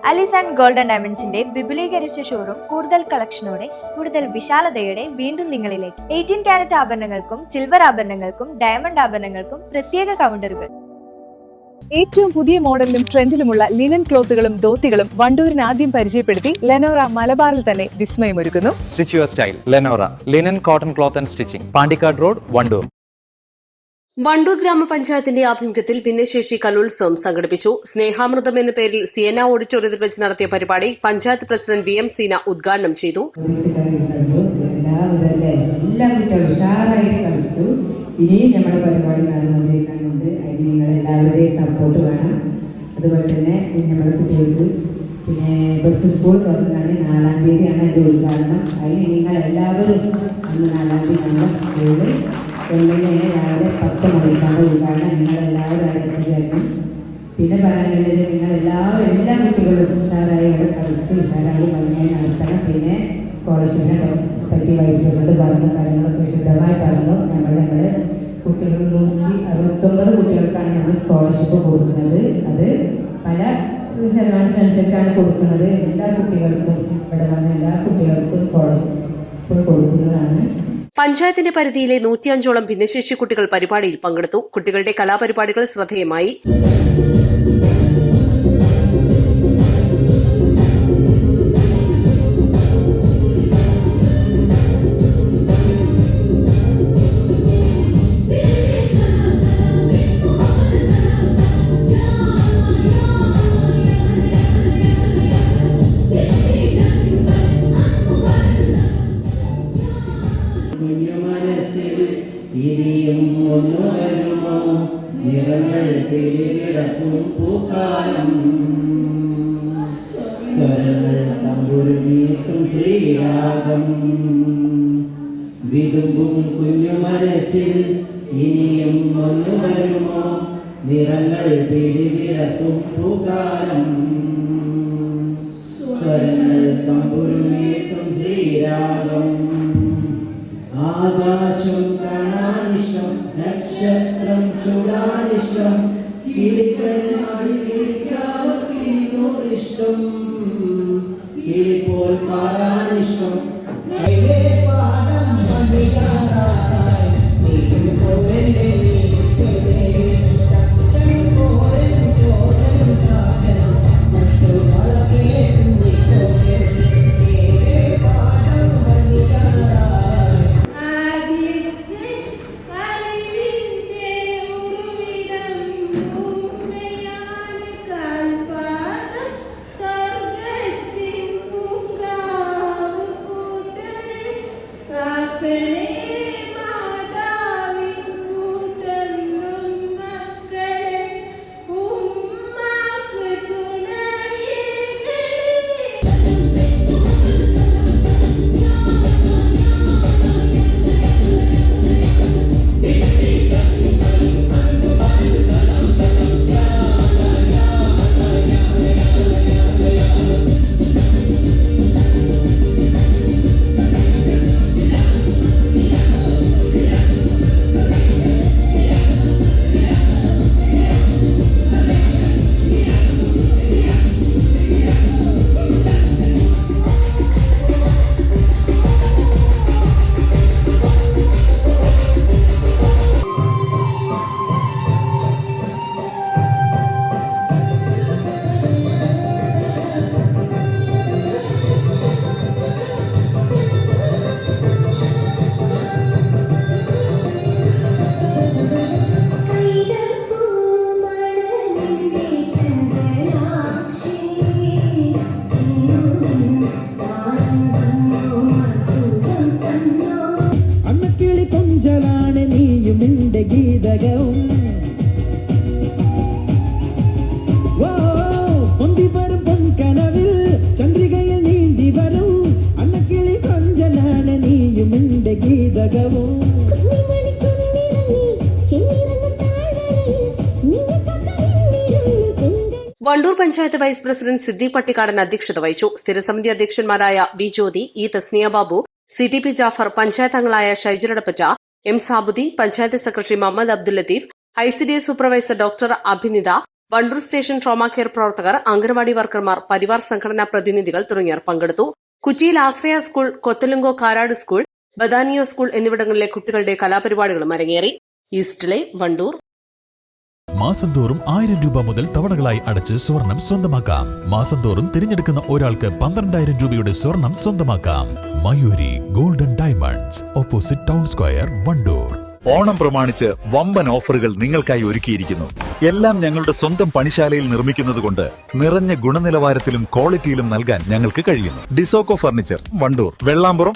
Alice and golden ഡയമണ്ട്സിന്റെ വിപുലീകരിച്ച showroom കൂടുതൽ കളക്ഷനോടെ കൂടുതൽ വിശാലതയോടെ വീണ്ടും നിങ്ങളിലേക്ക് 18 കാരറ്റ് ആഭരണങ്ങൾക്കും സിൽവർ ആഭരണങ്ങൾക്കും ഡയമണ്ട് ആഭരണങ്ങൾക്കും പ്രത്യേക കൗണ്ടറുകൾ. ഏറ്റവും പുതിയ മോഡലിലും ട്രെൻഡിലുമുള്ള ലിനൻ ക്ലോത്തുകളും ധോത്തികളും വണ്ടൂരിന് ആദ്യം പരിചയപ്പെടുത്തി ലെനോറ മലബാറിൽ തന്നെ വിസ്മയമൊരുക്കുന്നു. Stitch your style Lenora linen cotton cloth and stitching, Pandikkad road, Wandoor. Wandoor ഗ്രാമപഞ്ചായത്തിന്റെ ആഭിമുഖ്യത്തിൽ ഭിന്നശേഷി കലോത്സവം സംഘടിപ്പിച്ചു. സ്നേഹാമൃതം എന്ന പേരിൽ സിയന ഓഡിറ്റോറിയത്തിൽ വെച്ച് നടത്തിയ പരിപാടി പഞ്ചായത്ത് പ്രസിഡന്റ് VM സീന ഉദ്ഘാടനം ചെയ്തു. ഇനിയും നമ്മുടെ പരിപാടി നടന്നുകൊണ്ടിരിക്കുന്നുണ്ട്. അതിന് നിങ്ങളെല്ലാവരുടെയും സപ്പോർട്ട് വേണം. അതുപോലെ തന്നെ നമ്മുടെ കുട്ടികൾക്ക് ബസ് സ്കൂൾ തുറന്നാണ് 4-ാം തീയതിയാണ് അതിൻ്റെ ഉദ്ഘാടനം. അതിന് നിങ്ങളെല്ലാവരും അന്ന് 4-ാം തീയതി നമ്മുടെ സ്കൂളിൽ രാവിലെ 10 മണിക്കാണ് ഉദ്ഘാടനം. നിങ്ങളെല്ലാവരും അവിടെ ചേർക്കണം. പിന്നെ പറയാനുള്ളത് എല്ലാ കുട്ടികളും ഉഷാറായി അവിടെ കളിച്ച് ഉഷാറായി ഭംഗിയായി നടത്തണം. പിന്നെ സ്കോളർഷിപ്പിനെ പറ്റി വൈസ് പ്രസിഡന്റ് പറഞ്ഞ കാര്യങ്ങളൊക്കെ വിശദമായി പറഞ്ഞു. നമ്മൾ കുട്ടികൾ 169 കുട്ടികൾക്കാണ് നമ്മൾ സ്കോളർഷിപ്പ് കൊടുക്കുന്നത്. അത് പല ശതമാനത്തിനനുസരിച്ചാണ് കൊടുക്കുന്നത്. എല്ലാ കുട്ടികൾക്കും ഇവിടെ വന്ന എല്ലാ കുട്ടികൾക്കും സ്കോളർഷിപ്പ് കൊടുക്കുന്നതാണ്. പഞ്ചായത്തിന്റെ പരിധിയിലെ 105ഓളം ഭിന്നശേഷി കുട്ടികൾ പരിപാടിയിൽ പങ്കെടുത്തു. കുട്ടികളുടെ കലാപരിപാടികൾ ശ്രദ്ധേയമായി. ഇനിയും ഒന്നു വരുമോ നിറങ്ങൾ പേരിടക്കും പൂക്കാലം സ്വരങ്ങൾ തമ്പുരുമീട്ടും ശ്രീരാഗം വിതുമ്പും കുഞ്ഞു മനസ്സിൽ ഇനിയും ഒന്നു വരുമോ നിറങ്ങൾ പേരിടക്കും പൂക്കാലം സ്വരങ്ങൾ തമ്പുരുമീട്ടും ശ്രീരാഗം ആകാശം കാണാനിഷ്ടം നക്ഷത്രം ചൂടാനിഷ്ടം കിളികളിൽ വിളിക്കാവർക്കിഷ്ടം കിളിപ്പോൾ പാടാനിഷ്ടം പാടം കൊഞ്ചലാണ് നീയും നിന്റെ ഗീതകവും പൊന്തിവരും പൊൻകനവിൽ ചന്ദ്രികയിൽ നീന്തി വരും അന്നക്കിളി കൊഞ്ചലാണ് നീയും നിന്റെ ഗീതകവും. വണ്ടൂർ പഞ്ചായത്ത് വൈസ് പ്രസിഡന്റ് സിദ്ദീഖ് പട്ടിക്കാടൻ അധ്യക്ഷത വഹിച്ചു. സ്ഥിരസമിതി അധ്യക്ഷന്മാരായ V Jyothi, E Thasniya Babu, CTP Jafar, panchayat അംഗങ്ങളായ ഷൈജലടപ്പറ്റ, M Sabuddin, panchayat secretary Muhammad Abdul Latheef, ICDS supervisor doctor Abhinitha, Wandoor station trauma care പ്രവർത്തകർ, അംഗനവാടി വർക്കർമാർ, പരിവാർ സംഘടനാ പ്രതിനിധികൾ തുടങ്ങിയവർ പങ്കെടുത്തു. കുറ്റിയിൽ ആശ്രയ സ്കൂൾ, കൊത്തലുങ്കോ കാരാട് സ്കൂൾ, ബദാനിയോ സ്കൂൾ എന്നിവിടങ്ങളിലെ കുട്ടികളുടെ കലാപരിപാടികളും അരങ്ങേറി. East Live, Wandoor. മാസം തോറും 1000 രൂപ മുതൽ തവണകളായി അടച്ച് സ്വർണം സ്വന്തമാക്കാം. മാസം തോറും തിരഞ്ഞെടുക്കുന്ന ഒരാൾക്ക് 12,000 രൂപയുടെ സ്വർണം സ്വന്തമാക്കാം. Mayuri golden diamonds, opposite town square, Wandoor. Onam പ്രമാണിച്ച് വമ്പൻ ഓഫറുകൾ നിങ്ങൾക്കായി ഒരുക്കിയിരിക്കുന്നു. എല്ലാം ഞങ്ങളുടെ സ്വന്തം പണിശാലയിൽ നിർമ്മിക്കുന്നതുകൊണ്ട് നിറഞ്ഞ ഗുണനിലവാരത്തിലും ക്വാളിറ്റിയിലും നൽകാൻ ഞങ്ങൾക്ക് കഴിയുന്നു. ഡിസോക്കോ ഫർണിച്ചർ, വണ്ടൂർ, വെള്ളാമ്പുറം,